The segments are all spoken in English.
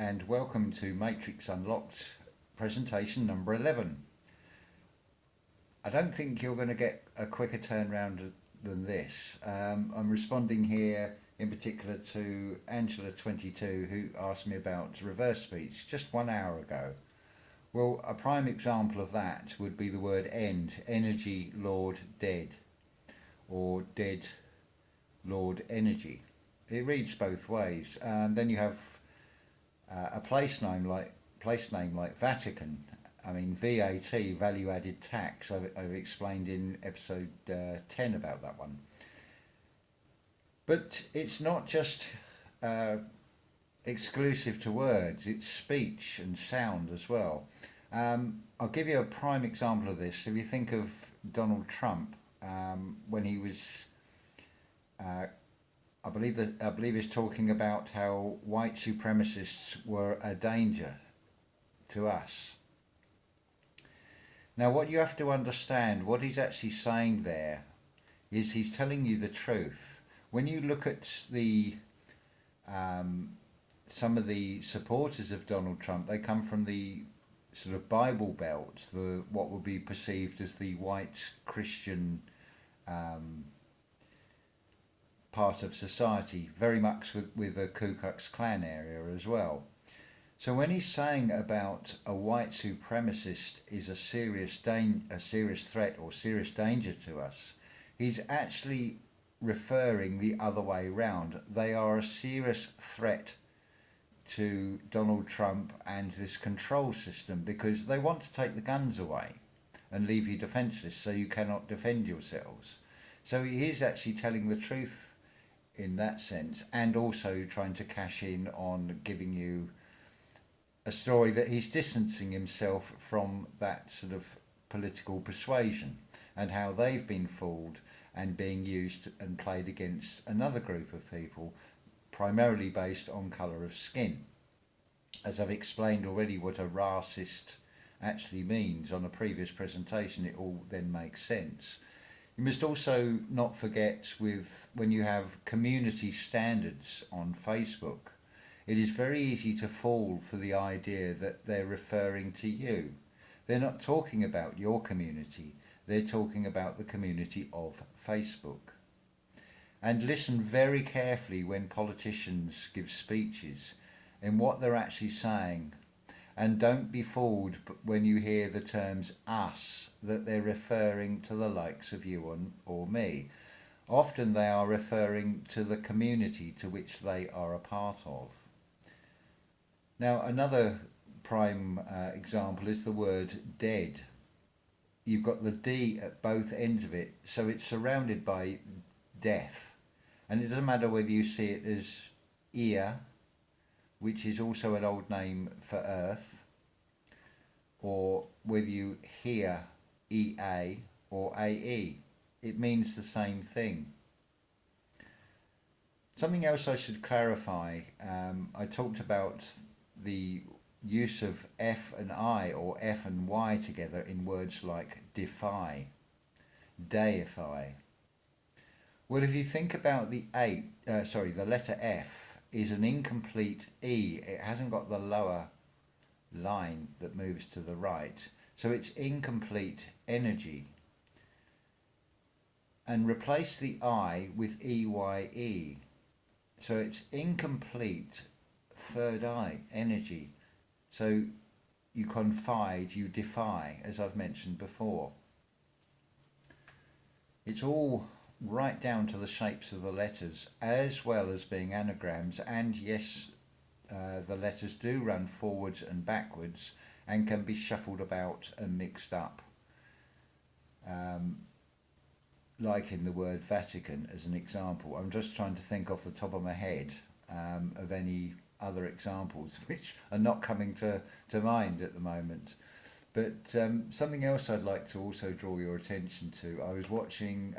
and welcome to Matrix Unlocked presentation number 11. I don't think you're going to get a quicker turnaround than this. I'm responding here in particular to Angela22, who asked me about reverse speech just 1 hour ago. Well, a prime example of that would be the word end, energy, Lord, dead, or dead, Lord, energy. It reads both ways. Then you have a place name like Vatican. I mean, VAT, value added tax. I've explained in episode 10 about that one. But it's not just exclusive to words, it's speech and sound as well. I'll give you a prime example of this. If you think of Donald Trump, when he was I believe he's talking about how white supremacists were a danger to us. Now, what you have to understand, what he's actually saying there, is he's telling you the truth. When you look at the some of the supporters of Donald Trump, they come from the sort of Bible Belt, the what would be perceived as the white Christian part of society, very much with the Ku Klux Klan area as well. So when he's saying about a white supremacist is a serious threat or serious danger to us, he's actually referring the other way round. They are a serious threat to Donald Trump and this control system because they want to take the guns away and leave you defenceless so you cannot defend yourselves. So he is actually telling the truth in that sense, and also trying to cash in on giving you a story that he's distancing himself from that sort of political persuasion and how they've been fooled and being used and played against another group of people, primarily based on colour of skin. As I've explained already what a racist actually means on a previous presentation, it all then makes sense. You must also not forget when you have community standards on Facebook, it is very easy to fall for the idea that they're referring to you. They're not talking about your community, they're talking about the community of Facebook. And listen very carefully when politicians give speeches and what they're actually saying. And don't be fooled when you hear the terms us, that they're referring to the likes of you or me. Often they are referring to the community to which they are a part of. Now, another prime example is the word dead. You've got the D at both ends of it, so it's surrounded by death. And it doesn't matter whether you see it as Ea, which is also an old name for earth, or whether you hear EA or AE. It means the same thing. Something else I should clarify, I talked about the use of F and I or F and Y together in words like defy, deify. Well, if you think about the letter F is an incomplete E. It hasn't got the lower line that moves to the right. So it's incomplete energy. And replace the I with EYE. So it's incomplete third eye energy. So you confide, you defy, as I've mentioned before. It's all right down to the shapes of the letters, as well as being anagrams, and yes, the letters do run forwards and backwards and can be shuffled about and mixed up, like in the word Vatican as an example. I'm just trying to think off the top of my head of any other examples which are not coming to mind at the moment. But something else I'd like to also draw your attention to, I was watching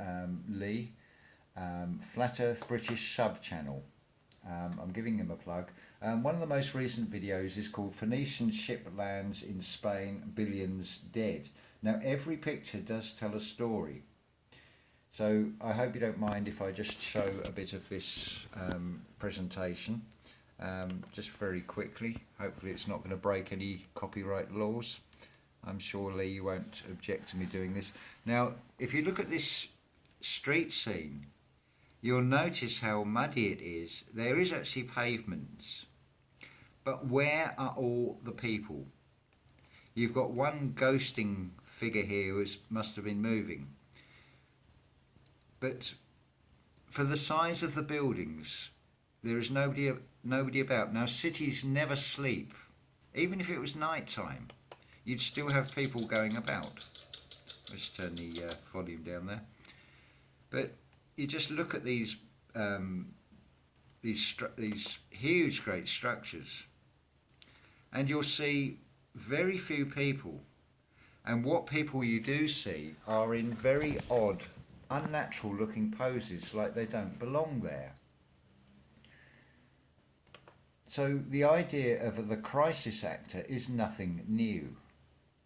Lee, Flat Earth British sub-channel. I'm giving him a plug. One of the most recent videos is called Phoenician Ship Lands in Spain, Billions Dead. Now every picture does tell a story. So I hope you don't mind if I just show a bit of this presentation. just very quickly. Hopefully it's not going to break any copyright laws. I'm sure Lee you won't object to me doing this. Now, if you look at this street scene, you'll notice how muddy it is. There is actually pavements, but where are all the people? You've got one ghosting figure here who must have been moving. But for the size of the buildings, there is nobody about. Now, cities never sleep. Even if it was night time, you'd still have people going about. Let's turn the volume down there. But you just look at these huge, great structures, and you'll see very few people. And what people you do see are in very odd, unnatural looking poses, like they don't belong there. So the idea of the crisis actor is nothing new.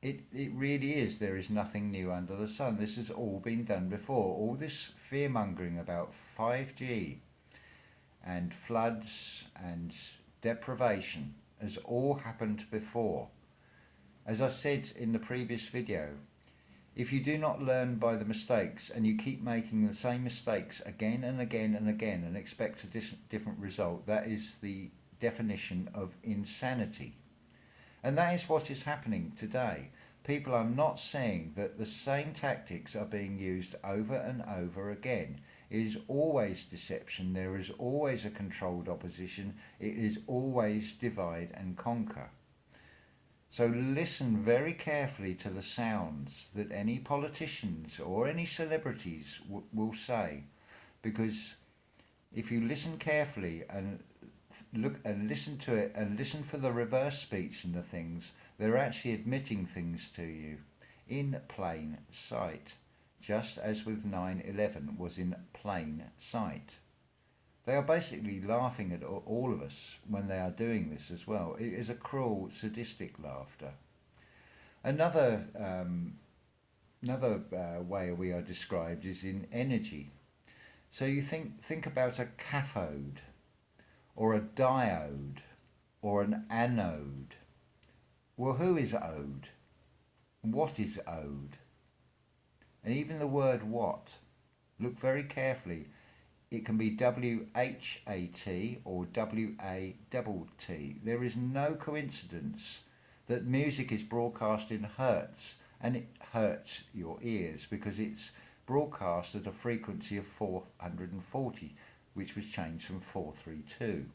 It really is. There is nothing new under the sun. This has all been done before. All this fear-mongering about 5G and floods and deprivation has all happened before. As I said in the previous video, if you do not learn by the mistakes and you keep making the same mistakes again and again and again and expect a different result, that is the definition of insanity. And that is what is happening today. People are not seeing that the same tactics are being used over and over again. It is always deception. There is always a controlled opposition. It is always divide and conquer. So listen very carefully to the sounds that any politicians or any celebrities will say, because if you listen carefully and look and listen to it and listen for the reverse speech and the things, they're actually admitting things to you in plain sight, just as with 9/11 was in plain sight. They are basically laughing at all of us when they are doing this as well. It is a cruel, sadistic laughter. Another way we are described is in energy. So you think about a cathode, or a diode, or an anode. Well, who is ode? What is ode? And even the word what, look very carefully. It can be W-H-A-T or W-A-T-T. There is no coincidence that music is broadcast in hertz, and it hurts your ears because it's broadcast at a frequency of 440, which was changed from 432.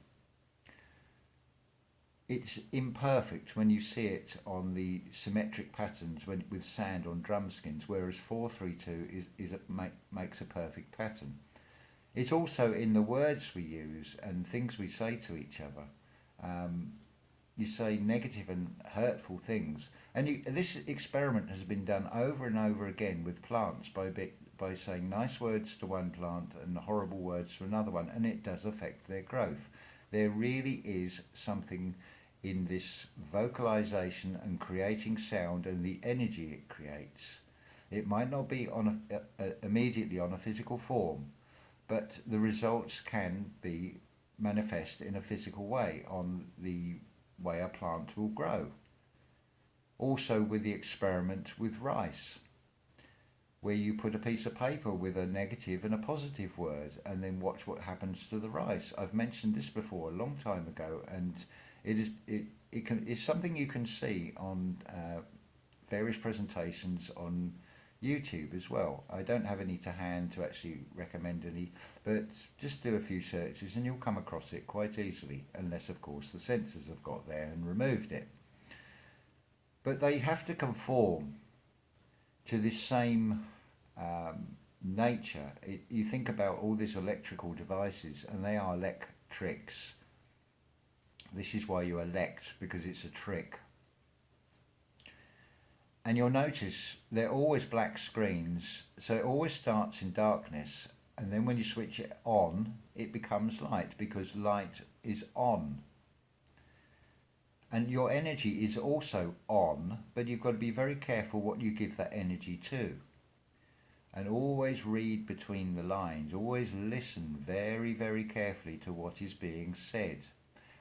It's imperfect when you see it on the symmetric patterns with sand on drum skins, whereas 432 makes a perfect pattern. It's also in the words we use and things we say to each other. You say negative and hurtful things, and this experiment has been done over and over again with plants by saying nice words to one plant and horrible words to another one, and it does affect their growth. There really is something in this vocalization and creating sound and the energy it creates. It might not be immediately on a physical form, but the results can be manifest in a physical way on the way a plant will grow. Also with the experiment with rice, where you put a piece of paper with a negative and a positive word and then watch what happens to the rice. I've mentioned this before a long time ago, and it's something you can see on various presentations on YouTube as well. I don't have any to hand to actually recommend any, but just do a few searches and you'll come across it quite easily, unless of course the censors have got there and removed it. But they have to conform to this same nature. You think about all these electrical devices, and they are electrics. This is why you elect, because it's a trick. And you'll notice they're always black screens, so it always starts in darkness, and then when you switch it on, it becomes light, because light is on. And your energy is also on, but you've got to be very careful what you give that energy to. And always read between the lines, always listen very, very carefully to what is being said.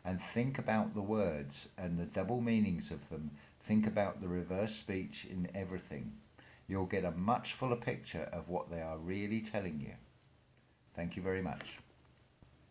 and think about the words and the double meanings of them. Think about the reverse speech in everything. You'll get a much fuller picture of what they are really telling you. Thank you very much.